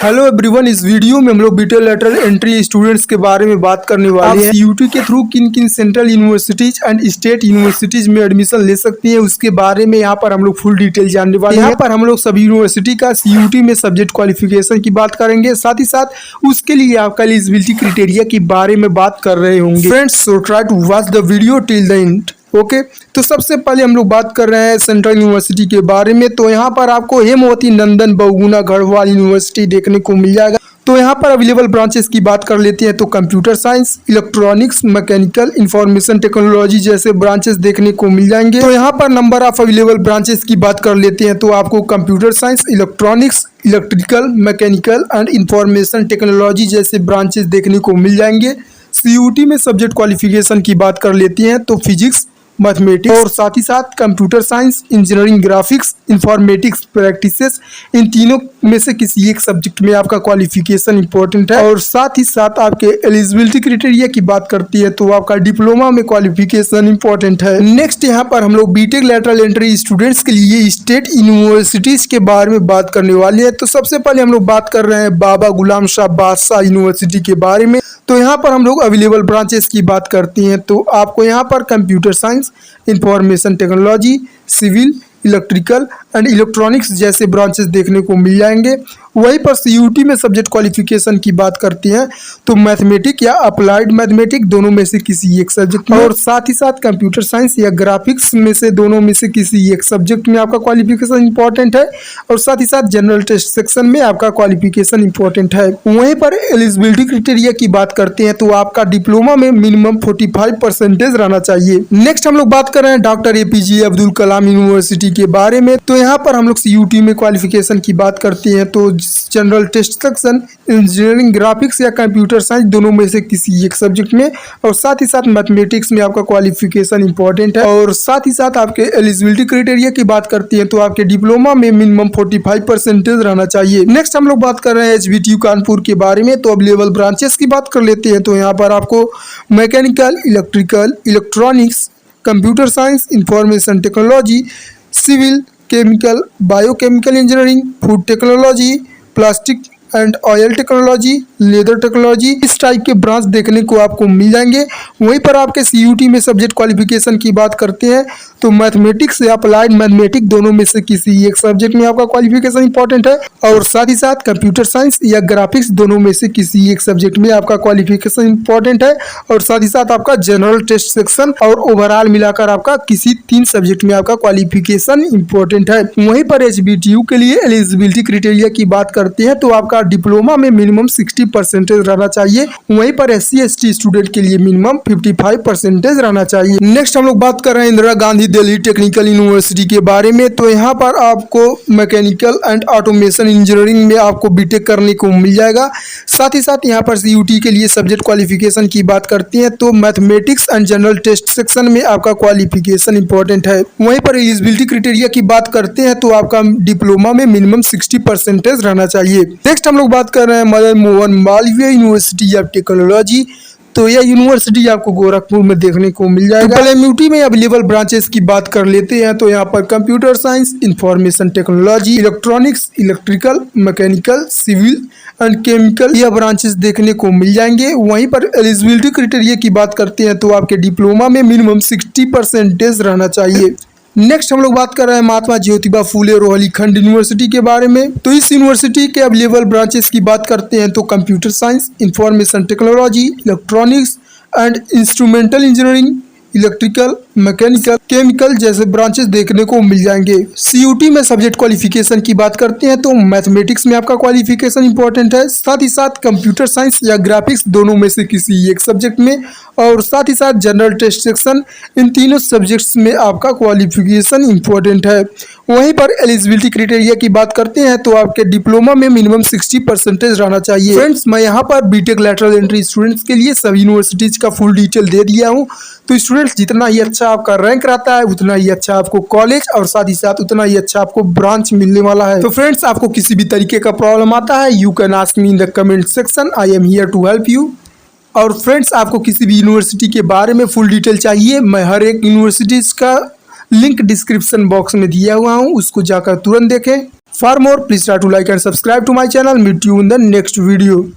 Hello everyone, इस video में हम लोग बीटेक लेटरल एंट्री स्टूडेंट्स के बारे में बात करने वाले हैं। सीयूटी के थ्रू किन किन central universities and state universities में एडमिशन ले सकती हैं, उसके बारे में यहाँ पर हम लोग फुल डिटेल जानने वाले हैं। यहाँ पर हम लोग सभी यूनिवर्सिटी का सीयूटी में सब्जेक्ट क्वालिफिकेशन की बात करेंगे, साथ ही साथ उसके लिए आपका एलिजिबिलिटी क्राइटेरिया के बारे में बात कर रहे होंगे। Friends, so try to watch the video till the end. Okay तो सबसे पहले हम लोग बात कर रहे हैं सेंट्रल यूनिवर्सिटी के बारे में। तो यहाँ पर आपको हेमवती नंदन बहुगुणा गढ़वाल यूनिवर्सिटी देखने को मिल जाएगा। तो यहाँ पर अवेलेबल ब्रांचेस की बात कर लेते हैं तो computer science, electronics, mechanical, information technology जैसे ब्रांचेस देखने को मिल जाएंगे। तो यहाँ पर नंबर ऑफ अवेलेबल ब्रांचेस की बात कर लेते हैं तो आपको computer science, electronics, electrical, mechanical and information technology जैसे ब्रांचेस देखने को मिल जाएंगे। सीयूटी में सब्जेक्ट क्वालिफिकेशन की बात कर लेते हैं तो फिजिक्स, मैथमेटिक्स और साथ ही साथ computer science, engineering, graphics, informatics practices, इन तीनों में से किसी एक सब्जेक्ट में आपका क्वालिफिकेशन इंपॉर्टेंट है। और साथ ही साथ आपके एलिजिबिलिटी क्राइटेरिया की बात करती है तो आपका डिप्लोमा में क्वालिफिकेशन इंपॉर्टेंट है। नेक्स्ट यहाँ पर हम लोग बीटेक लेटरल एंट्री स्टूडेंट्स के लिए स्टेट यूनिवर्सिटीज के बारे में बात करने वाले हैं। तो सबसे पहले हम लोग बात कर रहे हैं बाबा गुलाम शाह बादशाह यूनिवर्सिटी के बारे में। तो यहाँ पर हम लोग अवेलेबल ब्रांचेस की बात करती हैं तो आपको यहाँ पर computer science, information technology, civil, electrical and electronics जैसे ब्रांचेस देखने को मिल जाएंगे। वहीं पर सीयूटी में सब्जेक्ट क्वालिफिकेशन की बात करती हैं तो मैथमेटिक या अप्लाइड मैथमेटिक दोनों में से किसी एक सब्जेक्ट में, और साथ ही साथ कंप्यूटर साइंस या ग्राफिक्स में से दोनों में से किसी एक सब्जेक्ट में आपका क्वालिफिकेशन इंपॉर्टेंट है। और साथ ही साथ जनरल टेस्ट सेक्शन में आपका क्वालिफिकेशन इंपॉर्टेंट है। वहीं पर एलिजिबिलिटी क्राइटेरिया की बात करते हैं तो आपका डिप्लोमा में मिनिमम 45% रहना चाहिए। नेक्स्ट हम लोग बात कर रहे हैं doctor APJ Abdul Kalam university के बारे में। तो यहाँ पर हम लोग सीयूटी में क्वालिफिकेशन की बात करते हैं तो general test section, engineering, graphics या कंप्यूटर साइंस दोनों में से किसी एक सब्जेक्ट में, और साथ ही साथ मैथमेटिक्स में आपका क्वालिफिकेशन इंपॉर्टेंट है। और साथ ही साथ आपके एलिजिबिलिटी क्राइटेरिया की बात करते हैं तो आपके डिप्लोमा में मिनिमम 45% रहना चाहिए। नेक्स्ट हम लोग बात कर रहे हैं HBTU कानपुर के बारे में। तो अवेलेबल ब्रांचेस की बात कर लेते हैं तो यहाँ पर आपको mechanical, electrical, electronics, computer science, information technology, civil, chemical, biochemical engineering, food technology, plastic and oil technology, leather technology, इस टाइप के ब्रांच देखने को आपको मिल जाएंगे। वहीं पर आपके सीयूटी में सब्जेक्ट क्वालिफिकेशन की बात करते हैं तो मैथमेटिक्स या अप्लाइड मैथमेटिक्स दोनों में से किसी एक सब्जेक्ट में आपका क्वालिफिकेशन इंपॉर्टेंट है। और साथ ही साथ कंप्यूटर साइंस या ग्राफिक्स दोनों में से किसी एक सब्जेक्ट में आपका क्वालिफिकेशन इंपॉर्टेंट है। और साथ ही साथ आपका जनरल टेस्ट सेक्शन और ओवरऑल मिलाकर आपका किसी 3 सब्जेक्ट में आपका क्वालिफिकेशन इंपॉर्टेंट है। वहीं पर HBTU के लिए एलिजिबिलिटी क्राइटेरिया की बात करते हैं तो आपका डिप्लोमा में मिनिमम 60% रहना चाहिए। वहीं पर SC/ST स्टूडेंट के लिए मिनिमम 55% रहना चाहिए। नेक्स्ट हम लोग बात कर रहे हैं इंदिरा गांधी दिल्ली टेक्निकल यूनिवर्सिटी के बारे में। तो यहाँ पर आपको मैकेनिकल एंड ऑटोमेशन इंजीनियरिंग में आपको बीटेक करने को मिल जाएगा। साथ ही साथ यहाँ पर सीयूटी के लिए सब्जेक्ट क्वालिफिकेशन की बात करते हैं तो mathematics and general test section में आपका क्वालिफिकेशन इंपॉर्टेंट है। वहीं पर एलिजिबिलिटी क्राइटेरिया की बात करते हैं तो आपका डिप्लोमा में मिनिमम 60% रहना चाहिए। नेक्स्ट हम लोग बात कर रहे हैं Madan Mohan Malviya university of technology. तो यह यूनिवर्सिटी आपको गोरखपुर में देखने को मिल जाएगा। LMUT में अवेलेबल ब्रांचेस की बात कर लेते हैं तो यहाँ पर computer science, information technology, electronics, electrical, mechanical, civil and chemical यह ब्रांचेस देखने को मिल जाएंगे। वहीं पर एलिजिबिलिटी क्राइटेरिया की बात करते हैं तो आपके डिप्लोमा में मिनिमम 60% रहना चाहिए। नेक्स्ट हम लोग बात कर रहे हैं महात्मा ज्योतिबा फूले रोहिलखंड यूनिवर्सिटी के बारे में। तो इस यूनिवर्सिटी के अवेलेबल ब्रांचेस की बात करते हैं तो computer science, information technology, electronics and instrumental engineering, electrical, mechanical, chemical जैसे ब्रांचेस देखने को मिल जाएंगे। सीयूटी में सब्जेक्ट क्वालिफिकेशन की बात करते हैं तो मैथमेटिक्स में आपका क्वालिफिकेशन इंपॉर्टेंट है। साथ ही साथ कंप्यूटर साइंस या ग्राफिक्स दोनों में से किसी एक सब्जेक्ट में, और साथ ही साथ जनरल टेस्ट सेक्शन, इन तीनों सब्जेक्ट्स में आपका क्वालिफिकेशन इंपॉर्टेंट है। वहीं पर एलिजिबिलिटी क्राइटेरिया की बात करते हैं तो आपके डिप्लोमा में मिनिमम 60% रहना चाहिए। फ्रेंड्स, मैं यहाँ पर बीटेक लेटरल एंट्री स्टूडेंट्स के लिए सभी यूनिवर्सिटीज का फुल डिटेल दे दिया हूँ। तो स्टूडेंट्स, जितना ही अच्छा आपका रैंक रहता है उतना ही अच्छा आपको कॉलेज और साथ ही साथ उतना ही अच्छा आपको ब्रांच मिलने वाला है। तो फ्रेंड्स, आपको किसी भी तरीके का प्रॉब्लम आता है you can ask me in the comment section, I am here to help you. और फ्रेंड्स, आपको किसी भी यूनिवर्सिटी के बारे में फुल डिटेल चाहिए, मैं हर एक यूनिवर्सिटीज का लिंक डिस्क्रिप्शन बॉक्स में दिया हुआ हूँ, उसको जाकर तुरंत देखें। For more, please try to like and subscribe to my channel. Meet you in the next video.